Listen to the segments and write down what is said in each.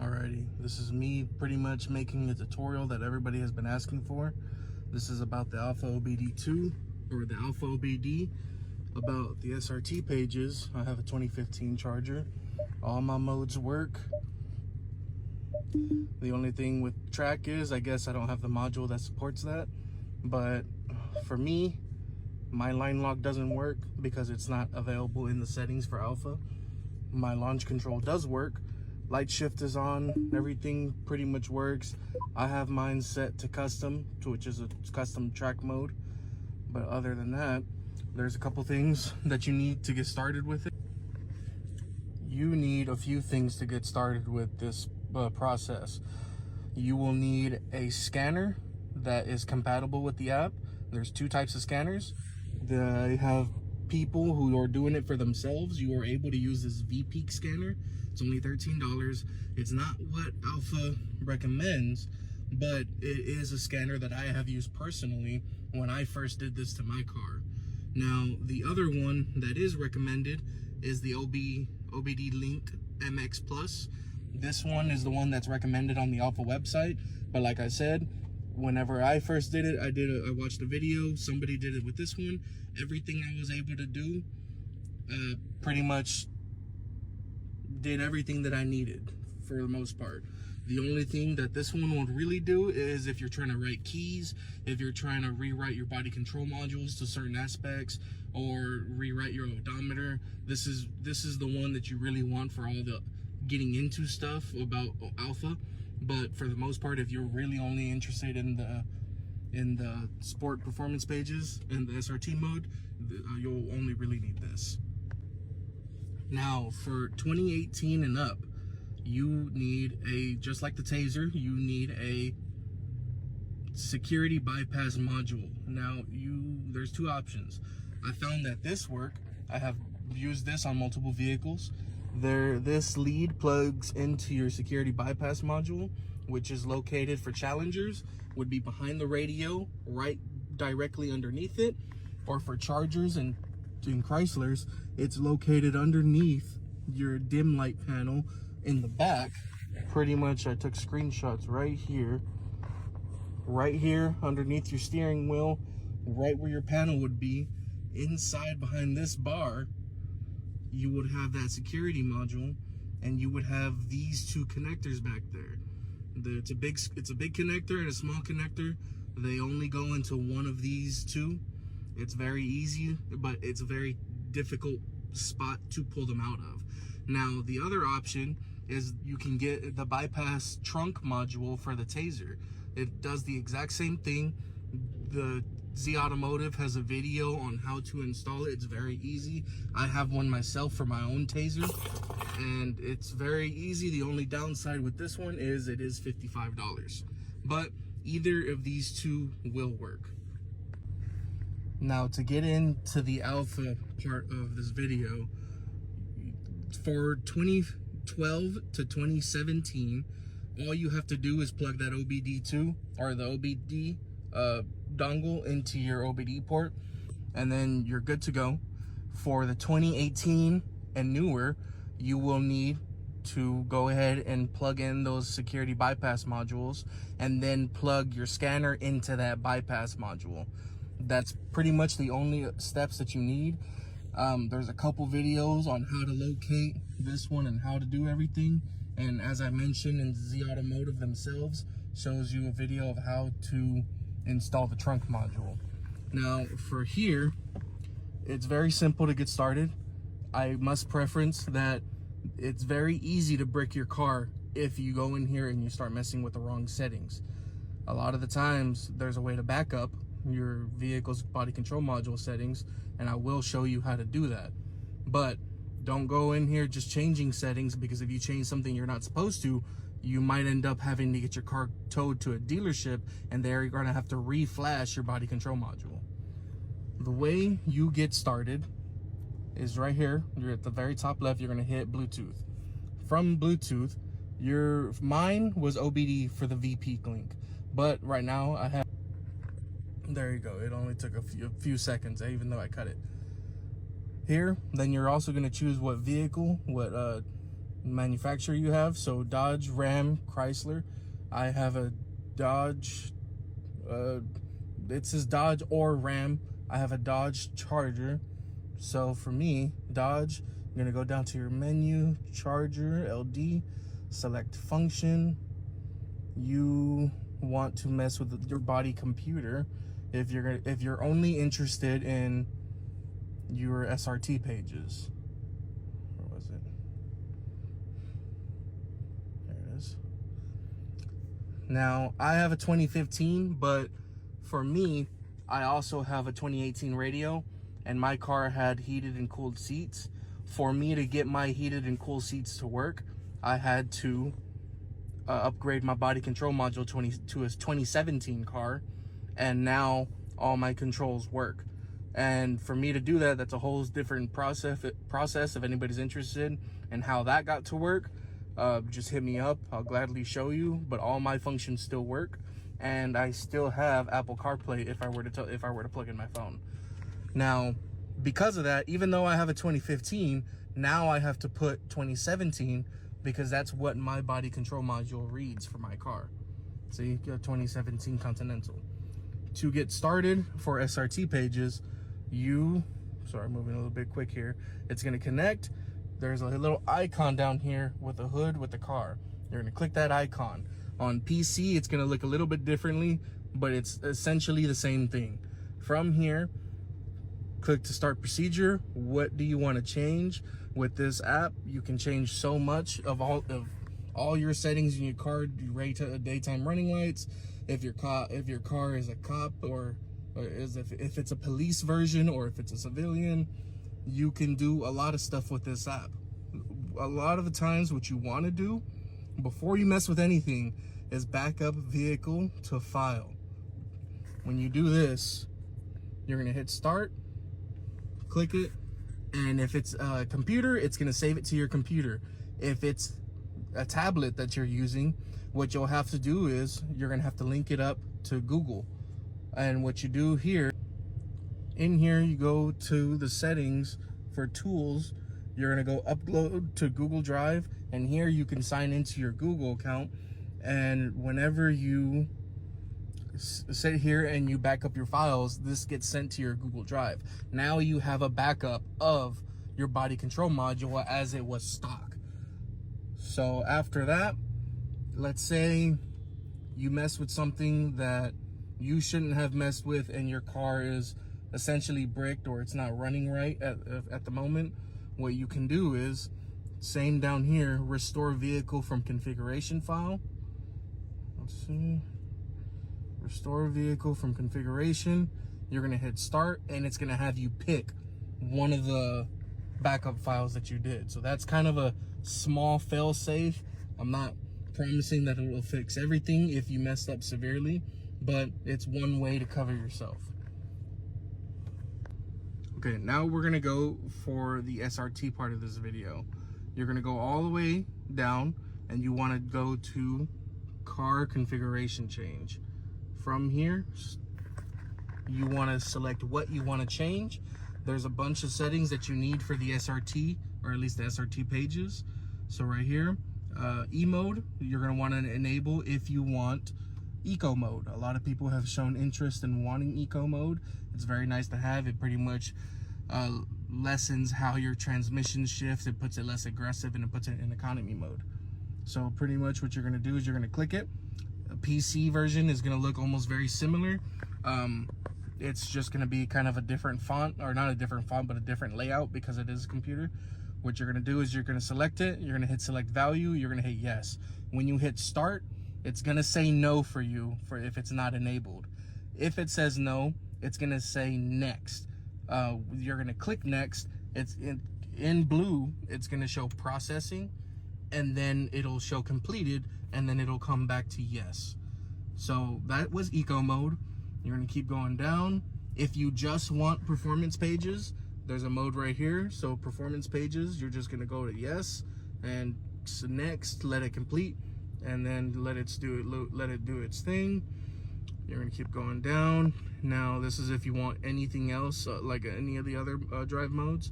Alrighty, this is me pretty much making a tutorial that everybody has been asking for. This is about the Alpha OBD2 or the Alpha OBD. About the SRT pages, I have a 2015 charger. All my modes work. The only thing with track is, I guess I don't have the module that supports that. But for me, my line lock doesn't work because it's not available in the settings for Alpha. My launch control does work. Light shift is on, everything pretty much works. I have mine set to custom, which is a custom track mode. But other than that, there's a couple things that you need to get started with it. You need a few things to get started with this process. You will need a scanner that is compatible with the app. There's two types of scanners. They have people who are doing it for themselves. You are able to use this VPeak scanner. It's only $13. It's not what Alpha recommends, but it is a scanner that I have used personally when I first did this to my car. Now, the other one that is recommended is the OBD Link MX Plus. This one is the one that's recommended on the Alpha website, but like I said, whenever I first did it, I watched a video, somebody did it with this one. Everything I was able to do, pretty much did everything that I needed for the most part. The only thing that this one would really do is if you're trying to write keys, if you're trying to rewrite your body control modules to certain aspects, or rewrite your odometer, this is the one that you really want for all the getting into stuff about Alpha. But for the most part, if you're really only interested in the sport performance pages and the SRT mode, you'll only really need this. Now, for 2018 and up, you need just like the Taser, you need a security bypass module. Now, there's two options. I found that this work. I have used this on multiple vehicles. This lead plugs into your security bypass module, which is located for Challengers, would be behind the radio, right directly underneath it, or for Chargers and in Chryslers, it's located underneath your dim light panel in the back. Pretty much, I took screenshots right here underneath your steering wheel, right where your panel would be. Inside behind this bar, you would have that security module, and you would have these two connectors back there. It's a big connector and a small connector. They only go into one of these two. It's very easy, but it's a very difficult spot to pull them out of. Now, the other option is you can get the bypass trunk module for the Taser. It does the exact same thing. The Z Automotive has a video on how to install it. It's very easy. I have one myself for my own Taser, and it's very easy. The only downside with this one is it is $55, but either of these two will work. Now, to get into the Alpha part of this video, for 2012 to 2017, all you have to do is plug that OBD2 or the OBD dongle into your OBD port, and then you're good to go. For the 2018 and newer, you will need to go ahead and plug in those security bypass modules and then plug your scanner into that bypass module. That's pretty much the only steps that you need. There's a couple videos on how to locate this one and how to do everything. And as I mentioned, in Z Automotive themselves shows you a video of how to install the trunk module. Now, for here, it's very simple to get started. I must preference that it's very easy to brick your car if you go in here and you start messing with the wrong settings. A lot of the times, there's a way to back up your vehicle's body control module settings, and I will show you how to do that. But don't go in here just changing settings, because if you change something you're not supposed to, you might end up having to get your car towed to a dealership, and they're going to have to re-flash your body control module. The way you get started is right here. You're at the very top left. You're going to hit Bluetooth. From Bluetooth, mine was OBD for the VPeak link, but right now I have. There you go. It only took a few seconds, even though I cut it. Here, then you're also going to choose what vehicle, what manufacturer you have. So Dodge, Ram, Chrysler. I have a Dodge, it says Dodge or Ram. I have a Dodge Charger. So for me, Dodge, you're gonna go down to your menu, Charger, LD, select function. You want to mess with your body computer if you're only interested in your SRT pages. Where was it? There it is. Now, I have a 2015, but for me, I also have a 2018 radio, and my car had heated and cooled seats. For me to get my heated and cool seats to work, I had to upgrade my body control module to a 2017 car, and now all my controls work. And for me to do that, that's a whole different process. If anybody's interested in how that got to work, just hit me up. I'll gladly show you. But all my functions still work, and I still have Apple CarPlay if I were to plug in my phone. Now, because of that, even though I have a 2015, now I have to put 2017 because that's what my body control module reads for my car. See, a 2017 Continental. To get started for SRT pages, sorry, moving a little bit quick here. It's gonna connect. There's a little icon down here with a hood with the car. You're gonna click that icon. On PC, it's gonna look a little bit differently, but it's essentially the same thing. From here, click to start procedure. What do you want to change? With this app, you can change so much of all your settings in your car. Daytime running lights. If your car is a cop, or if it's a police version, or if it's a civilian, you can do a lot of stuff with this app. A lot of the times, what you want to do before you mess with anything is back up vehicle to file. When you do this, you're gonna hit start, click it, and if it's a computer, it's gonna save it to your computer. If it's a tablet that you're using, what you'll have to do is you're gonna have to link it up to Google. And what you do here, in here, you go to the settings for tools. You're gonna go upload to Google Drive, and here you can sign into your Google account. And whenever you sit here and you back up your files, this gets sent to your Google Drive. Now you have a backup of your body control module as it was stock. So after that, let's say you mess with something that you shouldn't have messed with, and your car is essentially bricked or it's not running right at the moment. What you can do is, same down here, restore vehicle from configuration file. Let's see. Restore vehicle from configuration. You're gonna hit start, and it's gonna have you pick one of the backup files that you did. So that's kind of a small fail safe. I'm not promising that it will fix everything if you messed up severely, but it's one way to cover yourself. Okay, now we're gonna go for the SRT part of this video. You're gonna go all the way down, and you wanna go to car configuration change. From here, you want to select what you want to change. There's a bunch of settings that you need for the SRT, or at least the SRT pages. So right here, E mode, you're going to want to enable if you want eco mode. A lot of people have shown interest in wanting eco mode. It's very nice to have. It pretty much lessens how your transmission shifts. It puts it less aggressive, and it puts it in economy mode. So pretty much what you're going to do is you're going to click it. A PC version is going to look almost very similar. It's just going to be kind of a different font, or not a different font, but a different layout, because it is a computer. What you're going to do is you're going to select it. You're going to hit select value. You're going to hit yes. When you hit start, it's going to say no for you if it's not enabled. If it says no, it's going to say next. You're going to click next. It's in blue. It's going to show processing, and then it'll show completed, and then it'll come back to yes. So that was eco mode. You're gonna keep going down. If you just want performance pages, there's a mode right here. So performance pages, you're just gonna go to yes, and next, let it complete, and then let it do its thing. You're gonna keep going down. Now this is if you want anything else, like any of the other drive modes.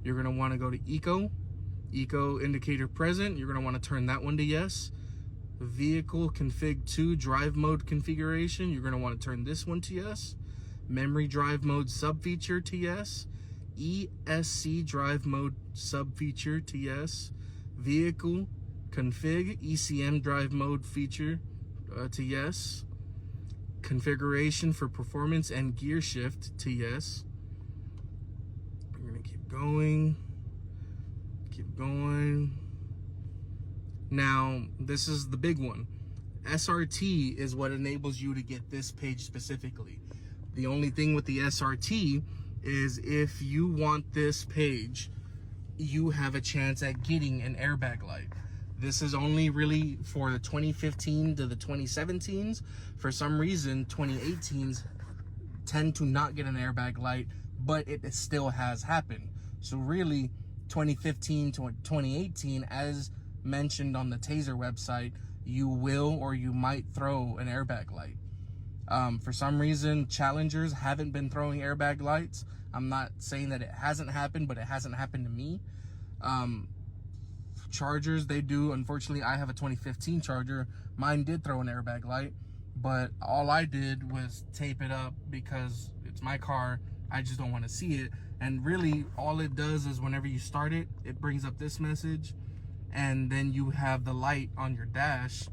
You're gonna wanna go to eco, Eco indicator present, you're going to want to turn that one to yes. Vehicle config 2 drive mode configuration, you're going to want to turn this one to yes. Memory drive mode sub feature to yes. ESC drive mode sub feature to yes. Vehicle config ECM drive mode feature to yes. Configuration for performance and gear shift to yes. We're gonna keep going. Now, this is the big one. SRT is what enables you to get this page specifically. The only thing with the SRT is if you want this page, you have a chance at getting an airbag light. This is only really for the 2015 to the 2017s. For some reason, 2018s tend to not get an airbag light, but it still has happened. So really, 2015 to 2018, as mentioned on the Taser website, you will or you might throw an airbag light. For some reason, Challengers haven't been throwing airbag lights. I'm not saying that it hasn't happened, but it hasn't happened to me. Chargers, they do. Unfortunately, I have a 2015 Charger. Mine did throw an airbag light, but all I did was tape it up because it's my car. I just don't want to see it. And really, all it does is whenever you start it, it brings up this message, and then you have the light on your dash,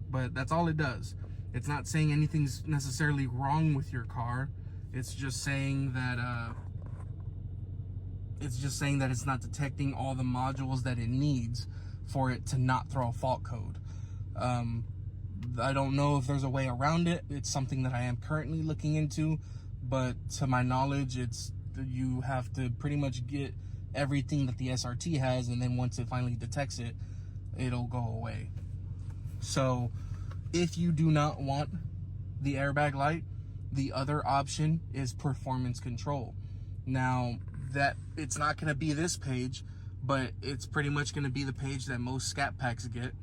but that's all it does. It's not saying anything's necessarily wrong with your car. It's just saying that it's not detecting all the modules that it needs for it to not throw a fault code. I don't know if there's a way around it. It's something that I am currently looking into, but to my knowledge, you have to pretty much get everything that the SRT has, and then once it finally detects it, it'll go away. So if you do not want the airbag light, the other option is performance control. Now, that it's not going to be this page, but it's pretty much going to be the page that most scat packs get,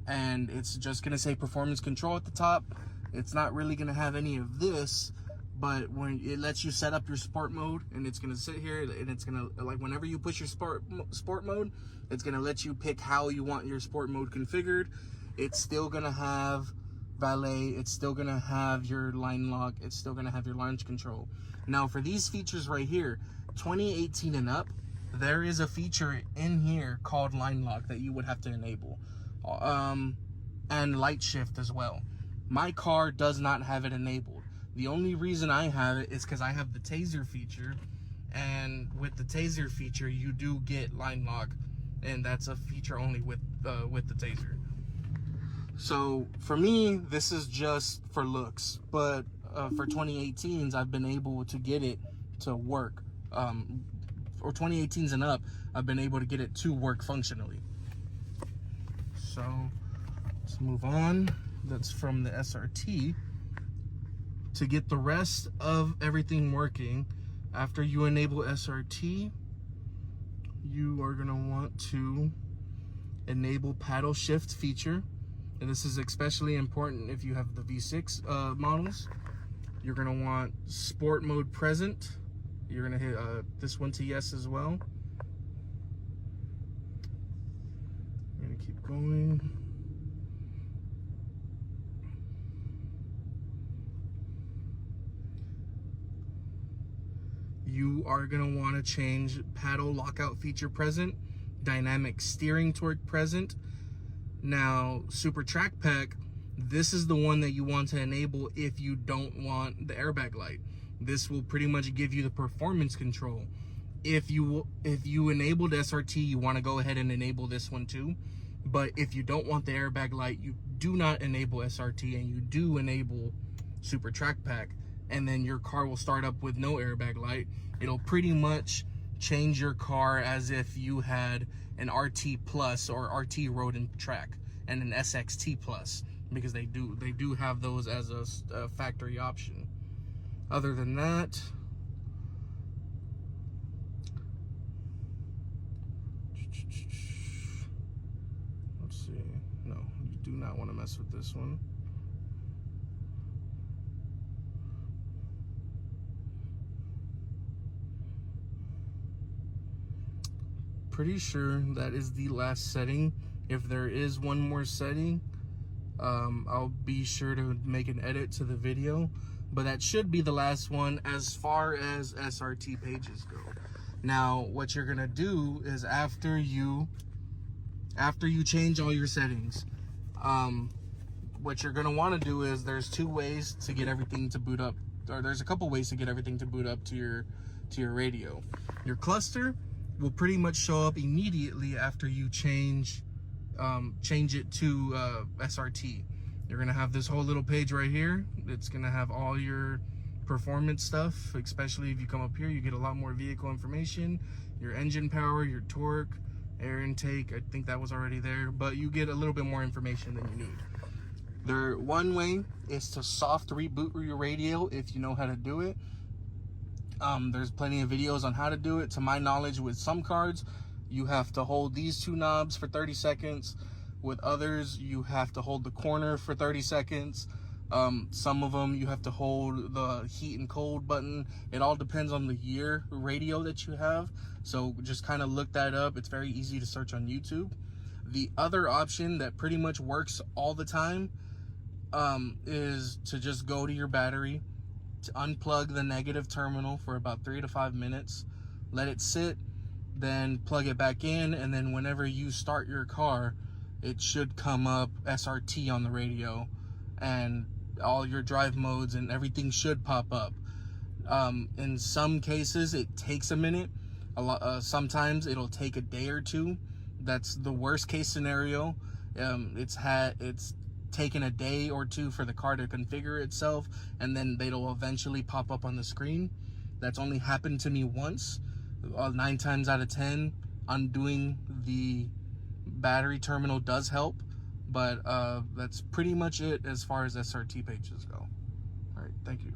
and it's just going to say performance control at the top. It's not really going to have any of this, but when it lets you set up your sport mode, and it's going to sit here, and it's going to, like, whenever you push your sport mode, it's going to let you pick how you want your sport mode configured. It's still going to have valet, it's still going to have your line lock, it's still going to have your launch control. Now, for these features right here, 2018 and up, there is a feature in here called line lock that you would have to enable, and light shift as well. My car does not have it enabled. The only reason I have it is because I have the Taser feature, and with the Taser feature, you do get line lock, and that's a feature only with the Taser. So for me, this is just for looks, but for 2018s, I've been able to get it to work. Or 2018s and up, I've been able to get it to work functionally. So let's move on. That's from the SRT. To get the rest of everything working, after you enable SRT, you are going to want to enable paddle shift feature. And this is especially important if you have the V6 models. You're going to want sport mode present. You're going to hit this one to yes as well. I'm going to keep going. You are going to want to change paddle lockout feature present, dynamic steering torque present. Now, Super Track Pack, this is the one that you want to enable if you don't want the airbag light. This will pretty much give you the performance control. If you enabled SRT, you want to go ahead and enable this one too. But if you don't want the airbag light, you do not enable SRT, and you do enable Super Track Pack, and then your car will start up with no airbag light. It'll pretty much change your car as if you had an RT Plus or RT Road and Track and an SXT Plus, because they do have those as a factory option. Other than that, let's see. No, you do not want to mess with this one. pretty sure that is the last setting. If there is one more setting, I'll be sure to make an edit to the video, but that should be the last one as far as SRT pages go. Now, what you're gonna do is after you change all your settings, what you're gonna want to do is there's two ways to get everything to boot up, or there's a couple ways to get everything to boot up to your radio. Your cluster will pretty much show up immediately after you change it to SRT. You're gonna have this whole little page right here. It's gonna have all your performance stuff, especially if you come up here, you get a lot more vehicle information, your engine power, your torque, air intake. I think that was already there, but you get a little bit more information than you need. One way is to soft reboot your radio if you know how to do it. There's plenty of videos on how to do it. To my knowledge, with some cards, you have to hold these two knobs for 30 seconds. With others, you have to hold the corner for 30 seconds. Some of them, you have to hold the heat and cold button. It all depends on the year radio that you have. So just kind of look that up. It's very easy to search on YouTube. The other option that pretty much works all the time is to just go to your battery, to unplug the negative terminal for about 3 to 5 minutes, let it sit, then plug it back in, and then whenever you start your car, it should come up SRT on the radio, and all your drive modes and everything should pop up. In some cases, it takes a minute. Sometimes it'll take a day or two. That's the worst case scenario. It's taken a day or two for the car to configure itself, and then it'll eventually pop up on the screen. That's only happened to me once. 9 times out of 10, undoing the battery terminal does help, but that's pretty much it as far as SRT pages go. All right, thank you.